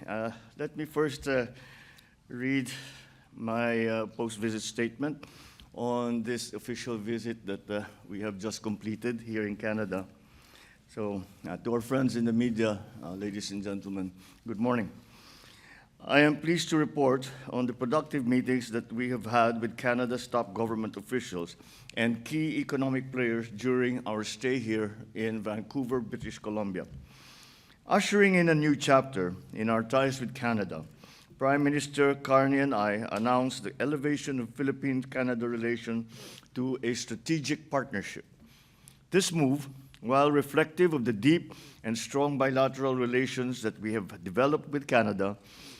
Let me first read my post-visit statement on this official visit that we have just completed here in Canada. So, to our friends in the media, ladies and gentlemen, good morning. I am pleased to report on the productive meetings that we have had with Canada's top government officials and key economic players during our stay here in Vancouver, British Columbia. Ushering in a new chapter in our ties with Canada, Prime Minister Carney and I announced the elevation of Philippine-Canada relations to a strategic partnership. This move, while reflective of the deep and strong bilateral relations that we have developed with Canada,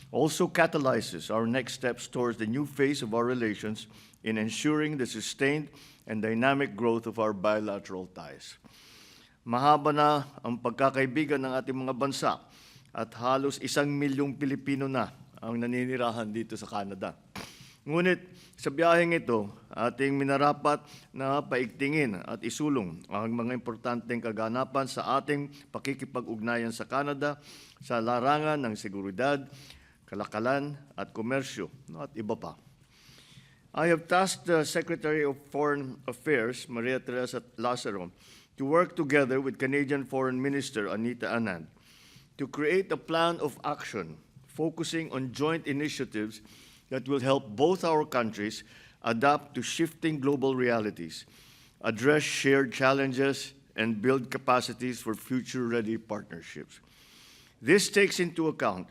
also catalyzes our next steps towards the new phase of our relations in ensuring the sustained and dynamic growth of our bilateral ties. Mahaba na ang pagkakaibigan ng ating mga bansa at halos 1 milyong Pilipino na ang naninirahan dito sa Canada. Ngunit sa biyaheng ito, ating minarapat na paigtingin at isulong ang mga importanteng kaganapan sa ating pakikipag-ugnayan sa Canada sa larangan ng seguridad, kalakalan at komersyo at iba pa. I have tasked the Secretary of Foreign Affairs, Maria Teresa Lazaro, to work together with Canadian Foreign Minister Anita Anand to create a plan of action focusing on joint initiatives that will help both our countries adapt to shifting global realities, address shared challenges, and build capacities for future-ready partnerships. This takes into account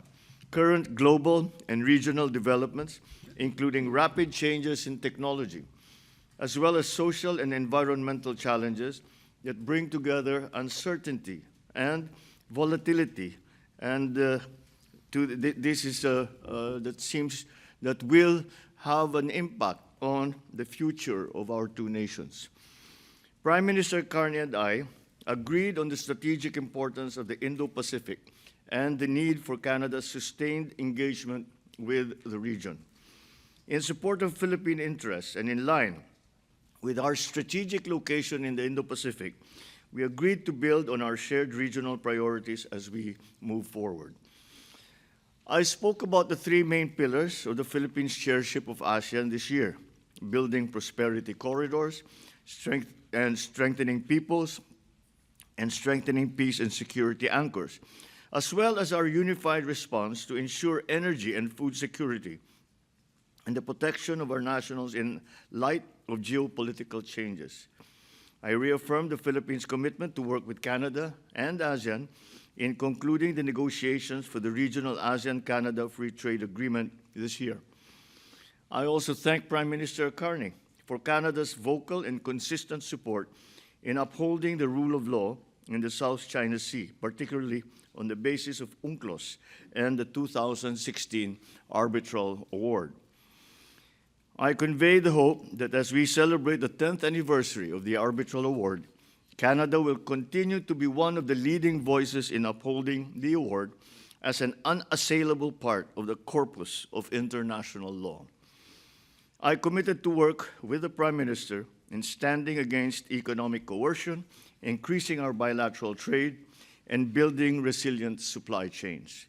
current global and regional developments, including rapid changes in technology, as well as social and environmental challenges that bring together uncertainty and volatility, and that will have an impact on the future of our two nations. Prime Minister Carney and I agreed on the strategic importance of the Indo-Pacific and the need for Canada's sustained engagement with the region. In support of Philippine interests and in line with our strategic location in the Indo-Pacific, we agreed to build on our shared regional priorities as we move forward. I spoke about the three main pillars of the Philippines' chairship of ASEAN this year: building prosperity corridors, strengthening peoples, and strengthening peace and security anchors, as well as our unified response to ensure energy and food security and the protection of our nationals in light of geopolitical changes. I reaffirmed the Philippines' commitment to work with Canada and ASEAN in concluding the negotiations for the regional ASEAN-Canada Free Trade Agreement this year. I also thank Prime Minister Carney for Canada's vocal and consistent support in upholding the rule of law in the South China Sea, particularly on the basis of UNCLOS and the 2016 Arbitral Award. I convey the hope that as we celebrate the 10th anniversary of the Arbitral Award, Canada will continue to be one of the leading voices in upholding the award as an unassailable part of the corpus of international law. I committed to work with the Prime Minister in standing against economic coercion, increasing our bilateral trade, and building resilient supply chains.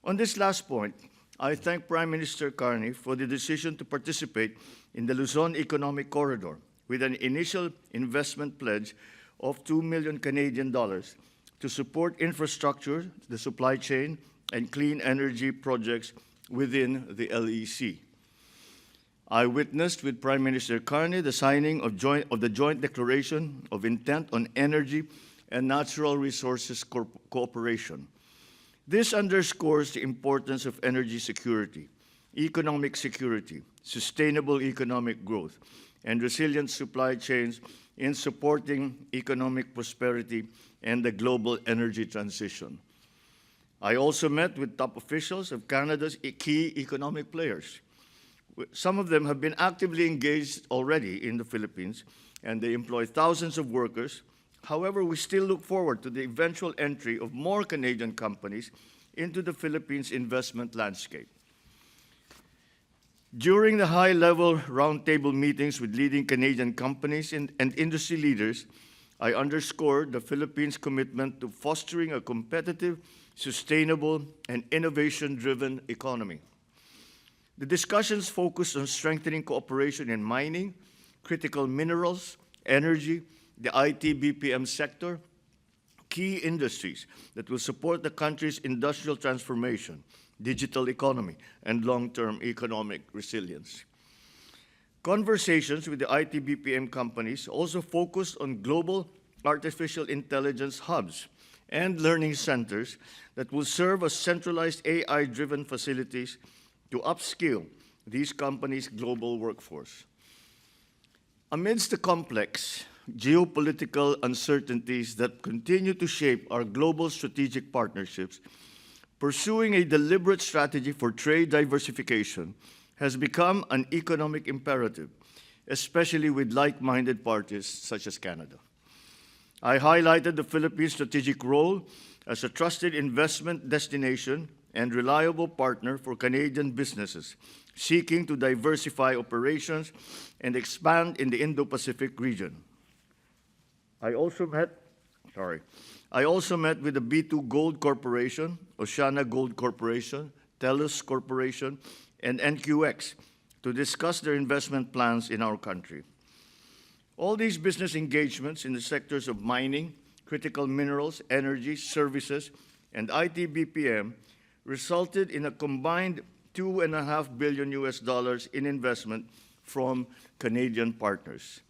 On this last point, I thank Prime Minister Carney for the decision to participate in the Luzon Economic Corridor with an initial investment pledge of $2 million Canadian to support infrastructure, the supply chain, and clean energy projects within the LEC. I witnessed with Prime Minister Carney the signing of the Joint Declaration of Intent on Energy and Natural Resources Cooperation. This underscores the importance of energy security, economic security, sustainable economic growth, and resilient supply chains in supporting economic prosperity and the global energy transition. I also met with top officials of Canada's key economic players. Some of them have been actively engaged already in the Philippines, and they employ thousands of workers. However, we still look forward to the eventual entry of more Canadian companies into the Philippines investment landscape. During the high-level roundtable meetings with leading Canadian companies and industry leaders, I underscored the Philippines' commitment to fostering a competitive sustainable, and innovation-driven economy. The discussions focused on strengthening cooperation in mining, critical minerals, energy, the IT/BPM sector, key industries that will support the country's industrial transformation, digital economy, and long-term economic resilience. Conversations with the IT/BPM companies also focused on global artificial intelligence hubs and learning centers that will serve as centralized AI-driven facilities to upskill these companies' global workforce. Amidst the complex geopolitical uncertainties that continue to shape our global strategic partnerships, pursuing a deliberate strategy for trade diversification has become an economic imperative, especially with like-minded parties such as Canada. I highlighted the Philippines' strategic role as a trusted investment destination and reliable partner for Canadian businesses seeking to diversify operations and expand in the Indo-Pacific region. I also met with the B2 Gold Corporation, Oceana Gold Corporation, TELUS Corporation, and NQX to discuss their investment plans in our country. All these business engagements in the sectors of mining, critical minerals, energy, services, and IT/BPM resulted in a combined $2.5 billion in investment from Canadian partners.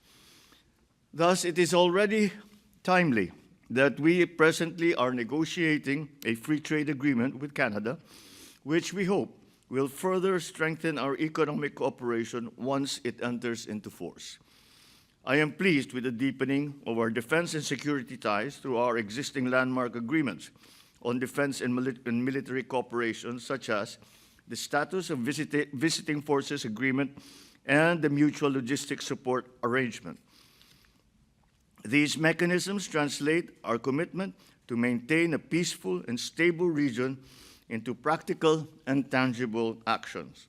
Thus, it is already timely that we presently are negotiating a free trade agreement with Canada, which we hope will further strengthen our economic cooperation once it enters into force. I am pleased with the deepening of our defense and security ties through our existing landmark agreements on defense and military cooperation, such as the Status of Visiting Forces Agreement and the Mutual Logistics Support Arrangement. These mechanisms translate our commitment to maintain a peaceful and stable region into practical and tangible actions.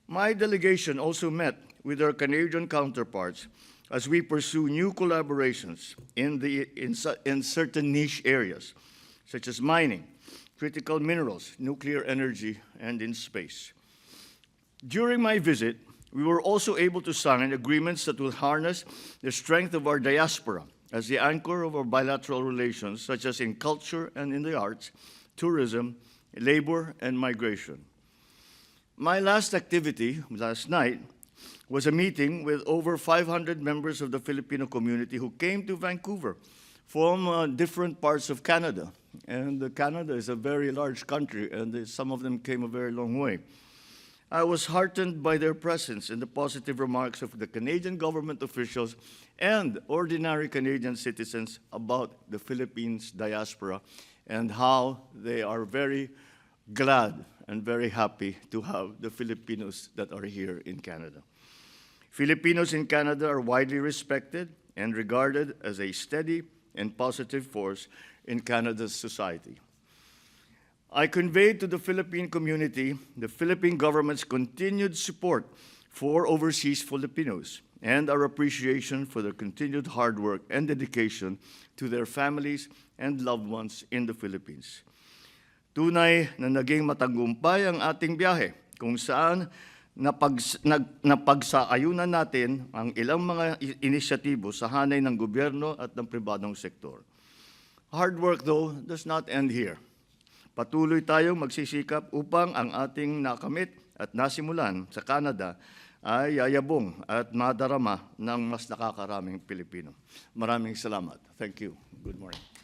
My delegation also met with our Canadian counterparts as we pursue new collaborations in certain niche areas, such as mining, critical minerals, nuclear energy, and in space. During my visit, we were also able to sign agreements that will harness the strength of our diaspora as the anchor of our bilateral relations, such as in culture and in the arts, tourism, labor, and migration. My last activity, last night, was a meeting with over 500 members of the Filipino community who came to Vancouver from different parts of Canada. And Canada is a very large country, and some of them came a very long way. I was heartened by their presence and the positive remarks of the Canadian government officials and ordinary Canadian citizens about the Philippines diaspora and how they are very glad and very happy to have the Filipinos that are here in Canada. Filipinos in Canada are widely respected and regarded as a steady and positive force in Canada's society. I conveyed to the Philippine community the Philippine government's continued support for overseas Filipinos and our appreciation for their continued hard work and dedication to their families and loved ones in the Philippines. Tunay na naging matagumpay ang ating biyahe kung saan napagsayunan natin ang ilang mga inisyatibo sa hanay ng gobyerno at ng pribadong sektor. Hard work, though, does not end here. Patuloy tayong magsisikap upang ang ating nakamit at nasimulan sa Canada ay yayabong at madarama ng mas nakakaraming Pilipino. Maraming salamat. Thank you. Good morning.